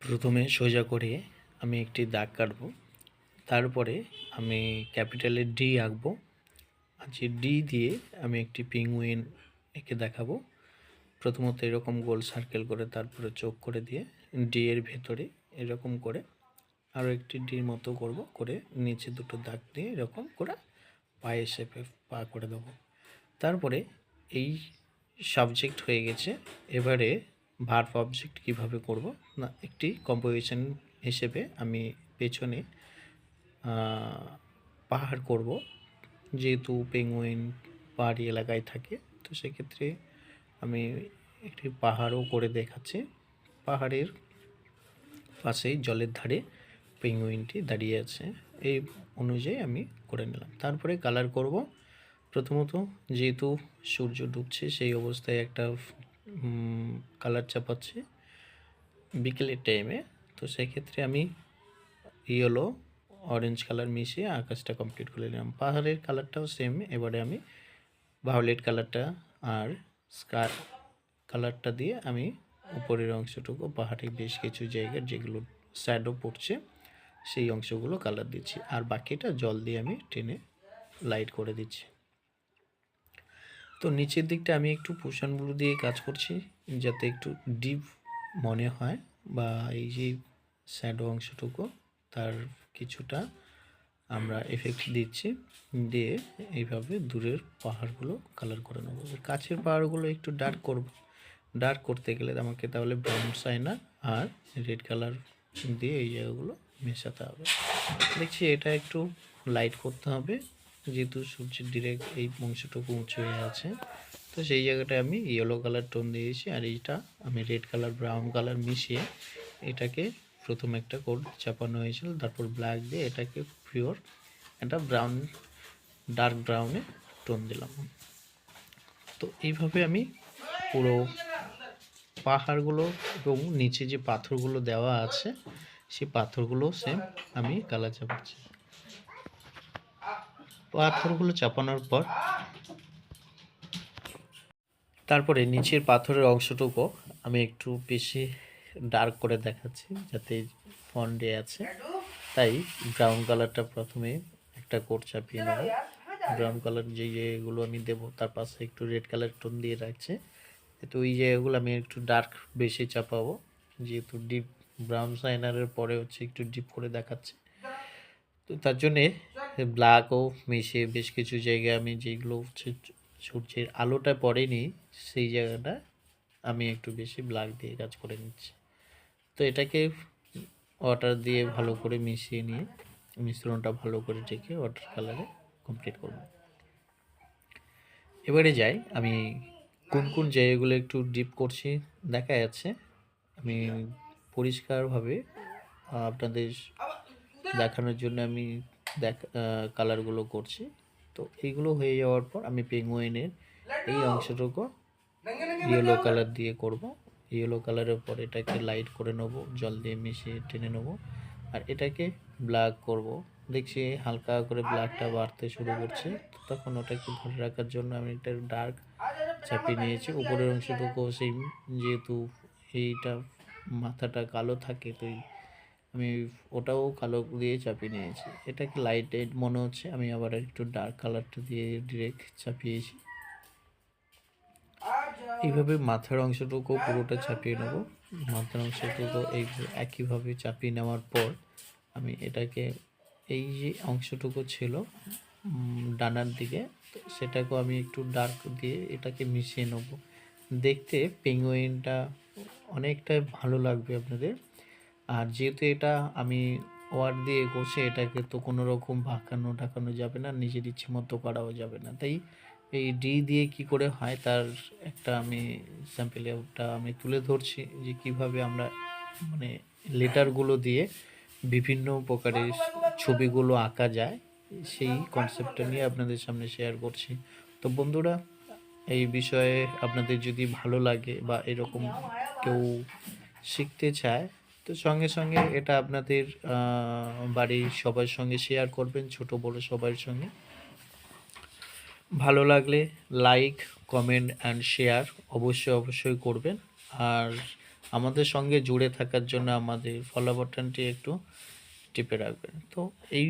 প্রথমে সোজা করে আমি একটি দাগ কাটবো, তারপরে আমি ক্যাপিটালের ডি আঁকবো। আর যে ডি দিয়ে আমি একটি পেঙ্গুইন এঁকে দেখাবো। প্রথমত এরকম গোল সার্কেল করে, তারপরে চোখ করে দিয়ে ডি এর ভেতরে এরকম করে আরও একটি ডির মতো করব, করে নিচে দুটো দাগ দিয়ে এরকম করে পায়ের শেপে পা করে দেবো। তারপরে এই সাবজেক্ট হয়ে গেছে। এবারে ভার্ব অবজেক্ট কিভাবে করব না, একটি কম্পোজিশন হিসেবে আমি পেছনে পাহাড় করব, যেহেতু পেঙ্গুইন পাহাড়ি এলাকায় থাকে, তো সেক্ষেত্রে আমি একটি পাহাড়ও করে দেখাচ্ছি। পাহাড়ের পাশেই জলের ধারে পেঙ্গুইনটি দাঁড়িয়ে আছে, এই অনুযায়ী আমি করে নিলাম। তারপরে কালার করব। প্রথমত যেহেতু সূর্য ডুবছে সেই অবস্থায় একটা কালার চাপাচ্ছি বিকেলের টাইমে, তো সেক্ষেত্রে আমি ইয়েলো অরেঞ্জ কালার মিশিয়ে আকাশটা কমপ্লিট করে নিলাম। পাহাড়ের কালারটাও সেম, এবারে আমি ভায়োলেট কালারটা আর স্কাই কালারটা দিয়ে আমি উপরের অংশটুকু পাহাড়ের বেশ কিছু জায়গার যেগুলো শ্যাডো পড়ছে সেই অংশগুলো কালার দিচ্ছি, আর বাকিটা জল দিয়ে আমি টেনে লাইট করে দিচ্ছি। তো নিচের দিকটা আমি একটু পোষণ ব্লু দিয়ে কাজ করছি, যাতে একটু ডিপ মনে হয়, বা এই যে শ্যাডো অংশটুকু তার কিছুটা আমরা এফেক্ট দিচ্ছি, দিয়ে এইভাবে দূরের পাহাড়গুলো কালার করে নেব। কাছের পাহাড়গুলো একটু ডার্ক করব। ডার্ক করতে গেলে আমাকে তাহলে ব্রাউন সাইনার আর রেড কালার দিয়ে এই জায়গাগুলো মেশাতে হবে। দেখছি এটা একটু লাইট করতে হবে, যেহেতু সূর্যের ডিরেক্ট এই অংশটুকু উঁচু হয়ে আছে, তো সেই জায়গাটায় আমি ইয়েলো কালার টোন দিয়েছি। আর এইটা আমি রেড কালার ব্রাউন কালার মিশিয়ে এটাকে প্রথম একটা কোড চাপানো হয়েছিল, তারপর ব্ল্যাক দিয়ে এটাকে পিওর একটা ব্রাউন ডার্ক ব্রাউনে টোন দিলাম। তো এইভাবে আমি পুরো পাহাড়গুলো এবং নিচে যে পাথরগুলো দেওয়া আছে সেই পাথরগুলো সেম আমি কালার চাপাচ্ছি। পাথরগুলো চাপানোর পর তারপরে নিচের পাথরের অংশটুকু আমি একটু বেশি ডার্ক করে দেখাচ্ছি, যাতে ফন্টে আছে, তাই ব্রাউন কালারটা প্রথমে একটা কোট চাপিয়ে নেব। ব্রাউন কালার যে জায়গাগুলো আমি দেবো তার পাশে একটু রেড কালার টোন দিয়ে রাখছে, তো ওই জায়গাগুলো আমি একটু ডার্ক বেশি চাপাবো, যেহেতু ডিপ ব্রাউন সাইনারের পরে হচ্ছে একটু ডিপ করে দেখাচ্ছে। তো তার জন্যে ব্ল্যাকও মিশিয়ে বেশ কিছু জায়গায় আমি যেগুলো হচ্ছে সূর্যের আলোটা পড়েনি সেই জায়গাটা আমি একটু বেশি ব্ল্যাক দিয়ে কাজ করে নিচ্ছি। তো এটাকে ওয়াটার দিয়ে ভালো করে মিশিয়ে নিয়ে মিশ্রণটা ভালো করে ঢেকে ওয়াটার কালারে কমপ্লিট করব। এবারে যাই আমি কোন কোন জায়গাগুলো একটু ডিপ করছি দেখা যাচ্ছে, আমি পরিষ্কারভাবে আপনাদের দেখানোর জন্য আমি কালারগুলো করছি। তো এইগুলো হয়ে যাওয়ার পর আমি পেঙ্গুইনের এই অংশটুকু ইয়েলো কালার দিয়ে করব। ইয়েলো কালারের পর এটাকে লাইট করে নেব, জল দিয়ে মিশিয়ে টেনে নেব, আর এটাকে ব্ল্যাক করব। দেখছি হালকা করে ব্ল্যাকটা বাড়তে শুরু করছে, তখন ওটাকে ধরে রাখার জন্য আমি একটা ডার্ক চাপিয়ে নিয়েছি। উপরের অংশটুকু সেই, যেহেতু এইটা মাথাটা কালো থাকে, তো আমি ওটাও কালো দিয়ে চাপিয়ে নিয়েছি। এটাকে লাইটেড মনে হচ্ছে, আমি আবার একটু ডার্ক কালারটা দিয়ে ডিরেক্ট চাপিয়েছি। এইভাবে মাথার অংশটুকু পুরোটা চাপিয়ে নেব। মাথার অংশটুকু এই একইভাবে চাপিয়ে নেওয়ার পর আমি এটাকে এই যে অংশটুকু ছিল ডানার দিকে, সেটাকেও আমি একটু ডার্ক দিয়ে এটাকে মিশিয়ে নেব। দেখতে পেঙ্গুইনটা অনেকটাই ভালো লাগবে আপনাদের। আর যেহেতু এটা আমি ওয়ার দিয়ে করছি, এটাকে তো কোনো রকম ঢাকানো যাবে না, নিজের ইচ্ছে মতো করাও যাবে না, তাই এই ডি দিয়ে কি করে হয় তার একটা আমি স্যাম্পেলটা আমি তুলে ধরছি, যে কিভাবে আমরা মানে লেটারগুলো দিয়ে বিভিন্ন প্রকারের ছবিগুলো আঁকা যায়, সেই কনসেপ্টটা নিয়ে আপনাদের সামনে শেয়ার করছি। তো বন্ধুরা, এই বিষয়ে আপনাদের যদি ভালো লাগে বা এরকম কেউ শিখতে চায়, তো সঙ্গে সঙ্গে এটা আপনাদের বাড়ির সবার সঙ্গে শেয়ার করবেন, ছোট বড় সবার সঙ্গে। ভালো লাগলে লাইক, কমেন্ট অ্যান্ড শেয়ার অবশ্যই করবেন। আর আমাদের সঙ্গে জুড়ে থাকার জন্য আমাদের ফলো বাটনটি একটু টিপে রাখবেন। তো এই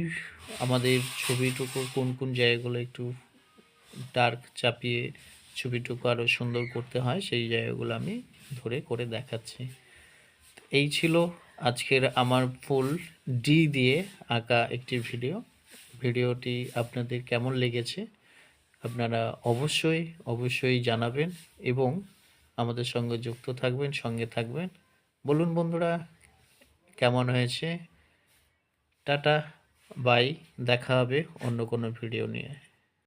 আমাদের ছবিটুকু কোন কোন জায়গাগুলো একটু ডার্ক চাপিয়ে ছবিটুকু আরও সুন্দর করতে হয় সেই জায়গাগুলো আমি ধরে করে দেখাচ্ছি। এই ছিল আজকের আমার ফুল ডি দিয়ে আঁকা একটি ভিডিওটি আপনাদের কেমন লেগেছে আপনারা অবশ্যই জানাবেন এবং আমাদের সঙ্গে যুক্ত থাকবেন, সঙ্গে থাকবেন। বলুন বন্ধুরা কেমন হয়েছে? টাটা, বাই, দেখা হবে অন্য কোনো ভিডিও নিয়ে।